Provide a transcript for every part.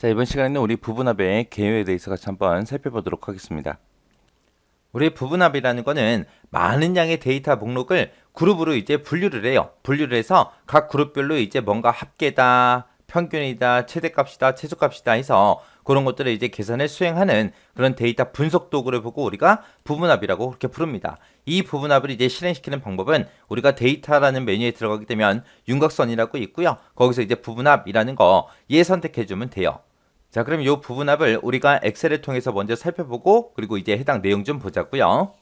자, 이번 시간에는 우리 부분합의 개요에 대해서 같이 한번 살펴보도록 하겠습니다. 우리 부분합이라는 거는 많은 양의 데이터 목록을 그룹으로 이제 분류를 해요. 분류를 해서 각 그룹별로 이제 뭔가 합계다, 평균이다, 최대값이다, 최소값이다 해서 그런 것들을 이제 계산을 수행하는 그런 데이터 분석 도구를 보고 우리가 부분합이라고 그렇게 부릅니다. 이 부분합을 이제 실행시키는 방법은 우리가 데이터라는 메뉴에 들어가게 되면 윤곽선이라고 있고요. 거기서 이제 부분합이라는 거 얘 선택해주면 돼요. 자, 그럼 이 부분합을 우리가 엑셀을 통해서 먼저 살펴보고 그리고 이제 해당 내용 좀 보자고요.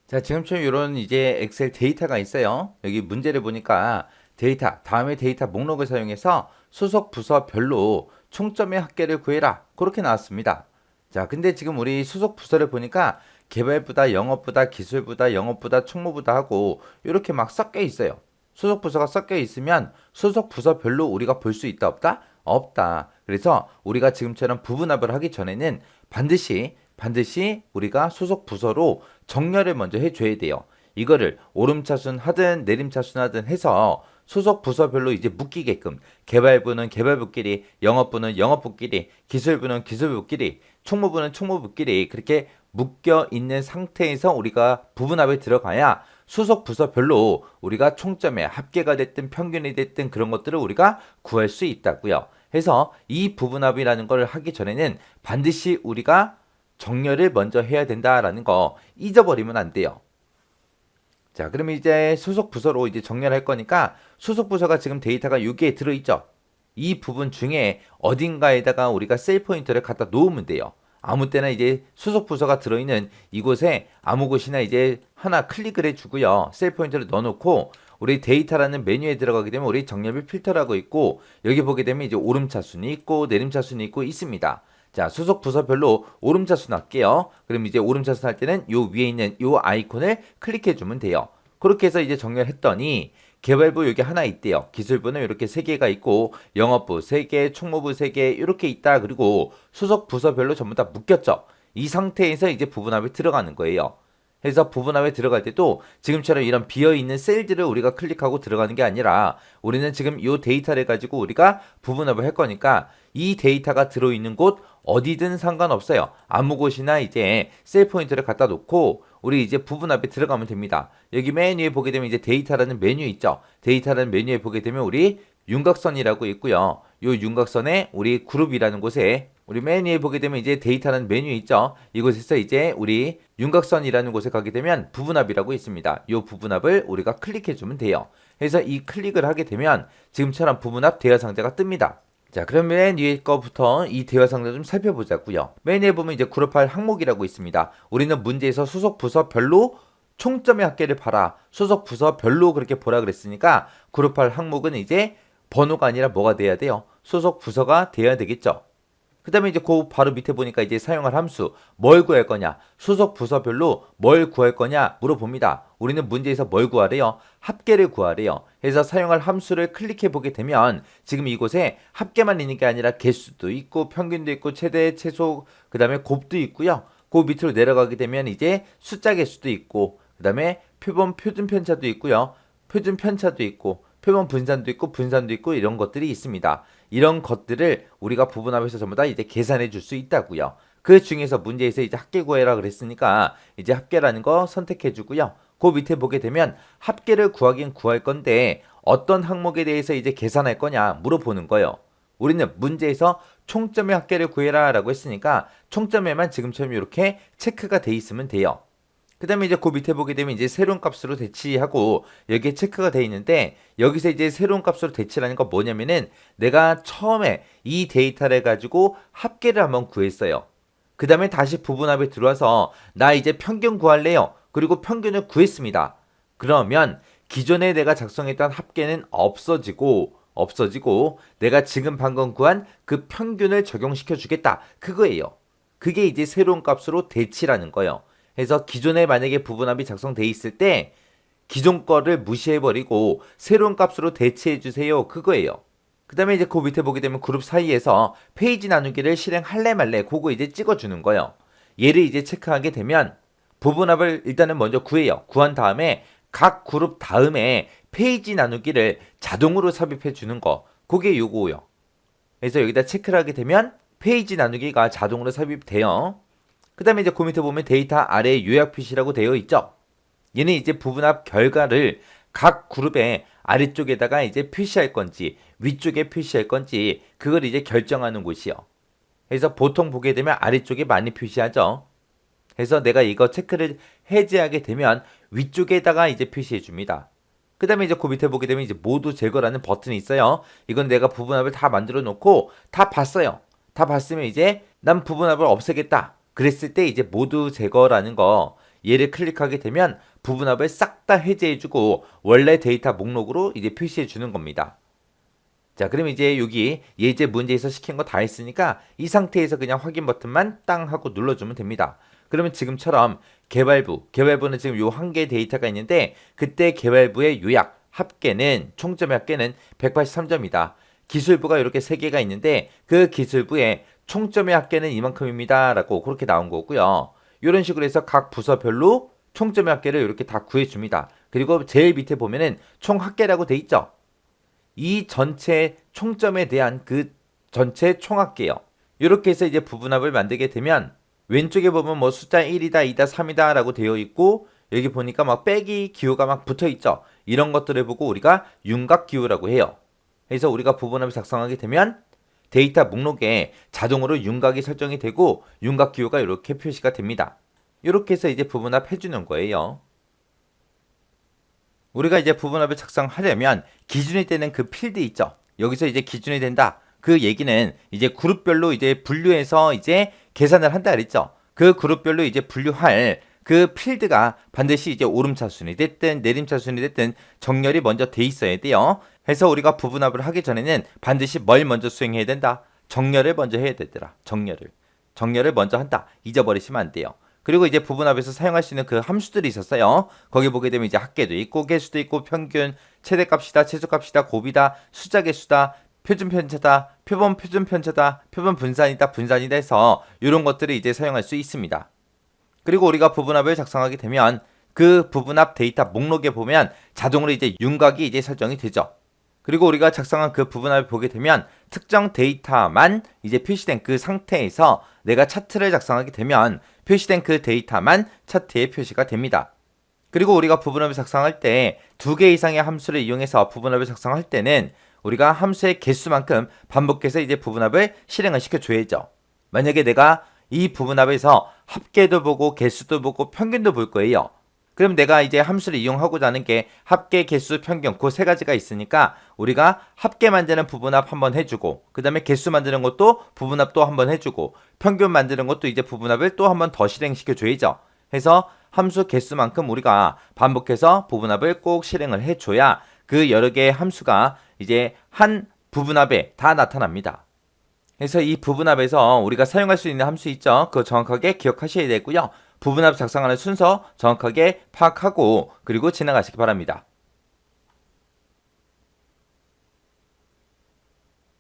자, 지금처럼 이런 이제 엑셀 데이터가 있어요. 여기 문제를 보니까 데이터, 다음에 데이터 목록을 사용해서 소속 부서별로 총점의 합계를 구해라. 그렇게 나왔습니다. 자, 근데 지금 우리 소속 부서를 보니까 개발부다, 영업부다, 기술부다, 영업부다, 총무부다 하고 이렇게 막 섞여 있어요. 소속 부서가 섞여 있으면 소속 부서별로 우리가 볼 수 있다 없다? 없다. 그래서 우리가 지금처럼 부분합을 하기 전에는 반드시 우리가 소속 부서로 정렬을 먼저 해줘야 돼요. 이거를 오름차순 하든 내림차순 하든 해서 소속 부서별로 이제 묶이게끔 개발부는 개발부끼리, 영업부는 영업부끼리, 기술부는 기술부끼리, 총무부는 총무부끼리 그렇게 묶여 있는 상태에서 우리가 부분합에 들어가야 소속 부서별로 우리가 총점에 합계가 됐든 평균이 됐든 그런 것들을 우리가 구할 수 있다고요. 해서 이 부분합이라는 걸 하기 전에는 반드시 우리가 정렬을 먼저 해야 된다라는 거 잊어버리면 안 돼요. 자, 그러면 이제 소속 부서로 이제 정렬할 거니까 소속 부서가 지금 데이터가 여기에 들어있죠. 이 부분 중에 어딘가에다가 우리가 셀 포인터를 갖다 놓으면 돼요. 아무 때나 이제 소속 부서가 들어있는 이곳에 아무 곳이나 이제 하나 클릭을 해주고요. 셀 포인터를 넣어놓고 우리 데이터라는 메뉴에 들어가게 되면 우리 정렬비 필터라고 있고 여기 보게 되면 이제 오름차순이 있고 내림차순이 있고 있습니다. 자, 소속 부서별로 오름차순 할게요. 그럼 이제 오름차순 할 때는 요 위에 있는 요 아이콘을 클릭해 주면 돼요. 그렇게 해서 이제 정렬했더니 개발부 여기 하나 있대요. 기술부는 이렇게 3개가 있고 영업부 3개, 총무부 3개 이렇게 있다. 그리고 소속 부서별로 전부 다 묶였죠. 이 상태에서 이제 부분합에 들어가는 거예요. 해서 부분합에 들어갈 때도 지금처럼 이런 비어있는 셀들을 우리가 클릭하고 들어가는 게 아니라 우리는 지금 이 데이터를 가지고 우리가 부분합을 할 거니까 이 데이터가 들어있는 곳 어디든 상관없어요. 아무 곳이나 이제 셀 포인트를 갖다 놓고 우리 이제 부분합에 들어가면 됩니다. 여기 맨 위에 보게 되면 이제 데이터라는 메뉴 있죠. 데이터라는 메뉴에 보게 되면 우리 윤곽선이라고 있고요. 이 윤곽선에 우리 그룹이라는 곳에 우리 맨 위에 보게 되면 이제 데이터라는 메뉴 있죠. 이곳에서 이제 우리 윤곽선이라는 곳에 가게 되면 부분합이라고 있습니다. 이 부분합을 우리가 클릭해 주면 돼요. 그래서 이 클릭을 하게 되면 지금처럼 부분합 대화 상자가 뜹니다. 자, 그럼 맨 위에 거부터 이 대화 상자 좀 살펴보자고요. 맨 위에 보면 이제 그룹할 항목이라고 있습니다. 우리는 문제에서 소속 부서별로 총점의 합계를 봐라. 소속 부서별로 그렇게 보라 그랬으니까 그룹할 항목은 이제 번호가 아니라 뭐가 돼야 돼요? 소속 부서가 돼야 되겠죠. 그 다음에 이제 그 바로 밑에 보니까 이제 사용할 함수 뭘 구할 거냐, 소속 부서별로 뭘 구할 거냐 물어봅니다. 우리는 문제에서 뭘 구하래요? 합계를 구하래요. 그래서 사용할 함수를 클릭해 보게 되면 지금 이곳에 합계만 있는 게 아니라 개수도 있고 평균도 있고 최대, 최소, 그 다음에 곱도 있고요. 그 밑으로 내려가게 되면 이제 숫자 개수도 있고 그 다음에 표본 표준 편차도 있고요. 표준 편차도 있고 표본 분산도 있고 분산도 있고 이런 것들이 있습니다. 이런 것들을 우리가 부분합에서 전부 다 이제 계산해 줄 수 있다고요. 그 중에서 문제에서 이제 합계 구해라 그랬으니까 이제 합계라는 거 선택해 주고요. 그 밑에 보게 되면 합계를 구하긴 구할 건데 어떤 항목에 대해서 이제 계산할 거냐 물어보는 거예요. 우리는 문제에서 총점의 합계를 구해라 라고 했으니까 총점에만 지금처럼 이렇게 체크가 돼 있으면 돼요. 그 다음에 이제 그 밑에 보게 되면 이제 새로운 값으로 대치하고 여기에 체크가 돼 있는데 여기서 이제 새로운 값으로 대치라는 건 뭐냐면은 내가 처음에 이 데이터를 가지고 합계를 한번 구했어요. 그 다음에 다시 부분합에 들어와서 나 이제 평균 구할래요. 그리고 평균을 구했습니다. 그러면 기존에 내가 작성했던 합계는 없어지고 내가 지금 방금 구한 그 평균을 적용시켜 주겠다. 그거예요. 그게 이제 새로운 값으로 대치라는 거예요. 그래서 기존에 만약에 부분합이 작성돼 있을 때 기존 거를 무시해버리고 새로운 값으로 대체해 주세요. 그거예요. 그 다음에 이제 그 밑에 보게 되면 그룹 사이에서 페이지 나누기를 실행할래 말래 그거 이제 찍어주는 거예요. 얘를 이제 체크하게 되면 부분합을 일단은 먼저 구해요. 구한 다음에 각 그룹 다음에 페이지 나누기를 자동으로 삽입해 주는 거 그게 요거예요. 그래서 여기다 체크를 하게 되면 페이지 나누기가 자동으로 삽입돼요. 그 다음에 이제 그 밑에 보면 데이터 아래에 요약 표시라고 되어 있죠. 얘는 이제 부분합 결과를 각 그룹의 아래쪽에다가 이제 표시할 건지 위쪽에 표시할 건지 그걸 이제 결정하는 곳이요. 그래서 보통 보게 되면 아래쪽에 많이 표시하죠. 그래서 내가 이거 체크를 해제하게 되면 위쪽에다가 이제 표시해 줍니다. 그 다음에 이제 그 밑에 보게 되면 이제 모두 제거라는 버튼이 있어요. 이건 내가 부분합을 다 만들어 놓고 다 봤어요. 다 봤으면 이제 난 부분합을 없애겠다. 그랬을 때 이제 모두 제거라는 거 얘를 클릭하게 되면 부분합을 싹 다 해제해주고 원래 데이터 목록으로 이제 표시해 주는 겁니다. 자, 그럼 이제 여기 예제 문제에서 시킨 거 다 했으니까 이 상태에서 그냥 확인 버튼만 땅 하고 눌러주면 됩니다. 그러면 지금처럼 개발부는 지금 요 한 개의 데이터가 있는데 그때 개발부의 요약 합계는 총점의 합계는 183점이다. 기술부가 이렇게 세 개가 있는데 그 기술부의 총점의 합계는 이만큼입니다. 라고 그렇게 나온 거고요. 이런 식으로 해서 각 부서별로 총점의 합계를 이렇게 다 구해줍니다. 그리고 제일 밑에 보면은 총 합계라고 돼 있죠. 이 전체 총점에 대한 그 전체 총합계요. 이렇게 해서 이제 부분합을 만들게 되면 왼쪽에 보면 뭐 숫자 1이다, 2다, 3이다 라고 되어 있고 여기 보니까 막 빼기 기호가 막 붙어 있죠. 이런 것들을 보고 우리가 윤곽 기호라고 해요. 그래서 우리가 부분합을 작성하게 되면 데이터 목록에 자동으로 윤곽이 설정이 되고 윤곽 기호가 이렇게 표시가 됩니다. 이렇게 해서 이제 부분합 해주는 거예요. 우리가 이제 부분합을 작성하려면 기준이 되는 그 필드 있죠. 여기서 이제 기준이 된다. 그 얘기는 이제 그룹별로 이제 분류해서 이제 계산을 한다 그랬죠. 그 그룹별로 이제 분류할 그 필드가 반드시 이제 오름차순이 됐든 내림차순이 됐든 정렬이 먼저 돼 있어야 돼요. 해서 우리가 부분합을 하기 전에는 반드시 뭘 먼저 수행해야 된다. 정렬을 먼저 해야 되더라. 정렬을 먼저 한다. 잊어버리시면 안 돼요. 그리고 이제 부분합에서 사용할 수 있는 그 함수들이 있었어요. 거기 보게 되면 이제 합계도 있고 개수도 있고 평균, 최대값이다, 최소값이다, 곱이다, 숫자 개수다, 표준 편차다, 표본 표준 편차다, 표본 분산이다, 분산이다 해서 이런 것들을 이제 사용할 수 있습니다. 그리고 우리가 부분합을 작성하게 되면 그 부분합 데이터 목록에 보면 자동으로 이제 윤곽이 이제 설정이 되죠. 그리고 우리가 작성한 그 부분합을 보게 되면 특정 데이터만 이제 표시된 그 상태에서 내가 차트를 작성하게 되면 표시된 그 데이터만 차트에 표시가 됩니다. 그리고 우리가 부분합을 작성할 때 2개 이상의 함수를 이용해서 부분합을 작성할 때는 우리가 함수의 개수만큼 반복해서 이제 부분합을 실행을 시켜줘야죠. 만약에 내가 이 부분합에서 합계도 보고 개수도 보고 평균도 볼 거예요. 그럼 내가 이제 함수를 이용하고자 하는 게 합계, 개수, 평균 그 세 가지가 있으니까 우리가 합계 만드는 부분합 한번 해주고 그 다음에 개수 만드는 것도 부분합 또 한번 해주고 평균 만드는 것도 이제 부분합을 또 한번 더 실행시켜 줘야죠. 해서 함수 개수만큼 우리가 반복해서 부분합을 꼭 실행을 해줘야 그 여러 개의 함수가 이제 한 부분합에 다 나타납니다. 그래서 이 부분합에서 우리가 사용할 수 있는 함수 있죠. 그거 정확하게 기억하셔야 되고요. 부분합 작성하는 순서 정확하게 파악하고 그리고 지나가시기 바랍니다.